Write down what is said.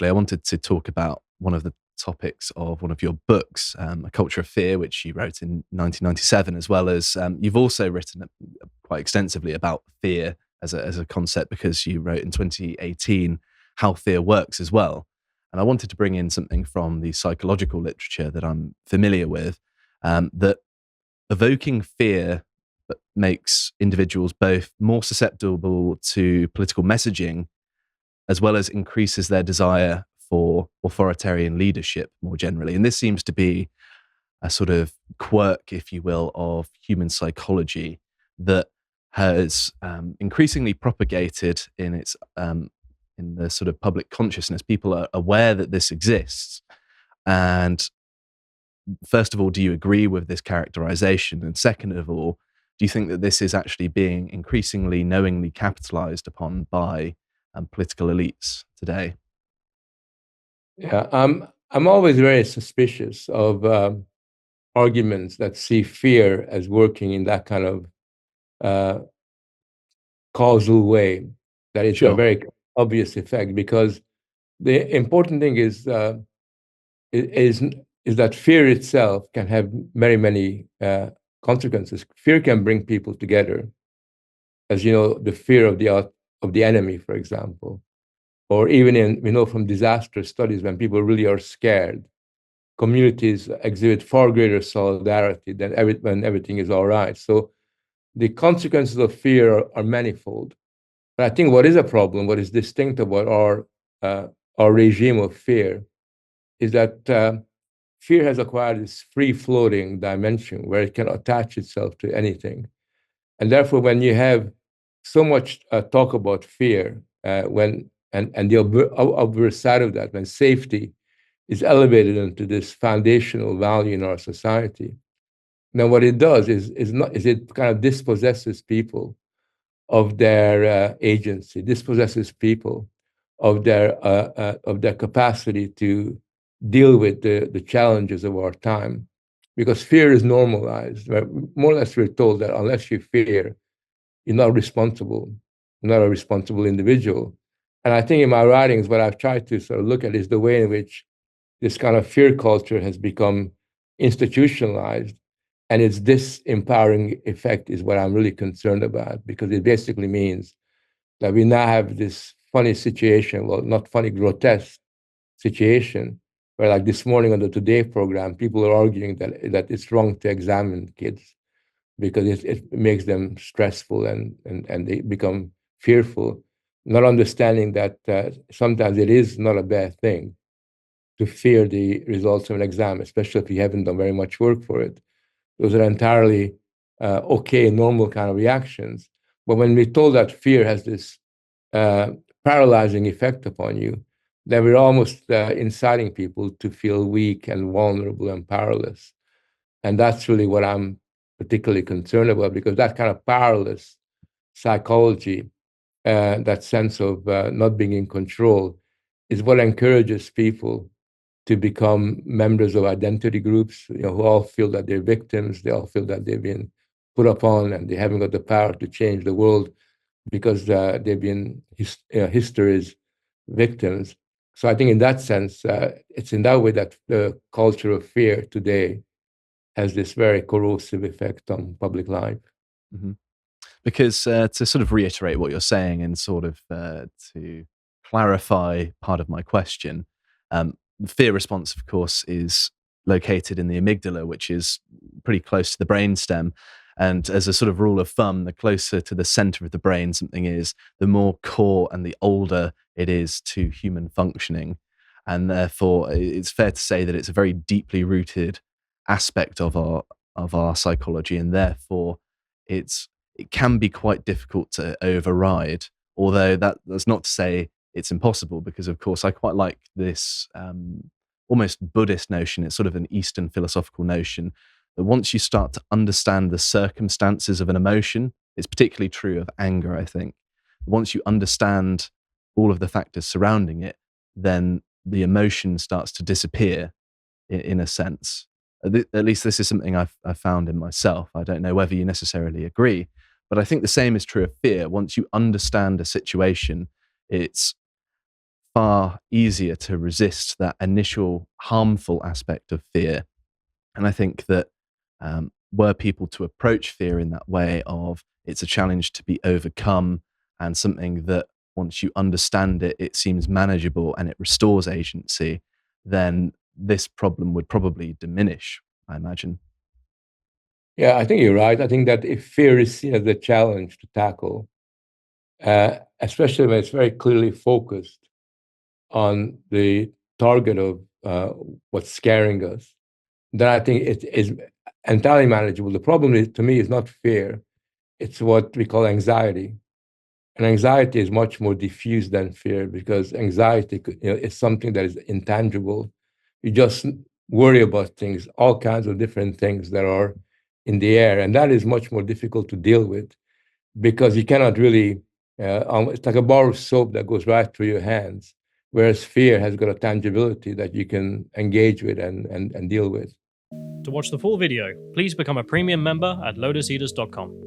I wanted to talk about one of the topics of one of your books, A Culture of Fear, which you wrote in 1997, as well as you've also written quite extensively about fear as a concept, because you wrote in 2018 How Fear Works as well. And I wanted to bring in something from the psychological literature that I'm familiar with, that evoking fear makes individuals both more susceptible to political messaging, as well as increases their desire for authoritarian leadership more generally. And this seems to be a sort of quirk, if you will, of human psychology that has increasingly propagated in the sort of public consciousness. People are aware that this exists. And first of all, do you agree with this characterization? And second of all, do you think that this is actually being increasingly knowingly capitalized upon by political elites today? Yeah, I'm always very suspicious of arguments that see fear as working in that kind of uh, causal way, that it's a Sure. very obvious effect. Because the important thing is is that fear itself can have many consequences. Fear can bring people together, as you know, the fear of the enemy, for example, or even in from disaster studies, when people really are scared, communities exhibit far greater solidarity than when everything is all right. So the consequences of fear are manifold. But I think what is a problem, what is distinct about our regime of fear, is that fear has acquired this free-floating dimension where it can attach itself to anything. And therefore, when you have so much talk about fear, and the obverse side of that, when safety is elevated into this foundational value in our society, now what it does is it kind of dispossesses people of their agency, dispossesses people of their capacity to deal with the challenges of our time, because fear is normalized. Right? More or less, we're told that unless you fear, you're not responsible, you're not a responsible individual. And I think in my writings, what I've tried to sort of look at is the way in which this kind of fear culture has become institutionalized. And its disempowering effect is what I'm really concerned about, because it basically means that we now have this funny situation, well, not funny, grotesque situation, where, like this morning on the Today program, people are arguing that it's wrong to examine kids because it makes them stressful, and they become fearful, not understanding that sometimes it is not a bad thing to fear the results of an exam, especially if you haven't done very much work for it. Those are entirely okay, normal kind of reactions. But when we're told that fear has this uh, paralyzing effect upon you, then we're almost inciting people to feel weak and vulnerable and powerless. And that's really what I'm particularly concerned about, because that kind of powerless psychology, that sense of not being in control, is what encourages people to become members of identity groups, who all feel that they're victims, they all feel that they've been put upon, and they haven't got the power to change the world because they've been history's victims. So I think in that sense, it's in that way that the culture of fear today has this very corrosive effect on public life. Hmm. Because to sort of reiterate what you're saying, and sort of to clarify part of my question, the fear response, of course, is located in the amygdala, which is pretty close to the brainstem. And as a sort of rule of thumb, the closer to the center of the brain something is, the more core and the older it is to human functioning. And therefore, it's fair to say that it's a very deeply rooted aspect of our psychology, and therefore it can be quite difficult to override. Although that's not to say it's impossible, because of course I quite like this almost Buddhist notion. It's sort of an Eastern philosophical notion that once you start to understand the circumstances of an emotion, it's particularly true of anger, I think. Once you understand all of the factors surrounding it, then the emotion starts to disappear in a sense. At least this is something I've found in myself. I don't know whether you necessarily agree, but I think the same is true of fear. Once you understand a situation, it's far easier to resist that initial harmful aspect of fear. And I think that were people to approach fear in that way of it's a challenge to be overcome and something that once you understand it, it seems manageable and it restores agency, then this problem would probably diminish, I imagine. Yeah, I think you're right. I think that if fear is seen as a challenge to tackle, especially when it's very clearly focused on the target of what's scaring us, then I think it is entirely manageable. The problem is, to me, is not fear; it's what we call anxiety. And anxiety is much more diffuse than fear because anxiety, is something that is intangible. You just worry about things, all kinds of different things that are in the air, and that is much more difficult to deal with because you cannot really. It's like a bar of soap that goes right through your hands, whereas fear has got a tangibility that you can engage with and deal with. To watch the full video, please become a premium member at lotuseaters.com.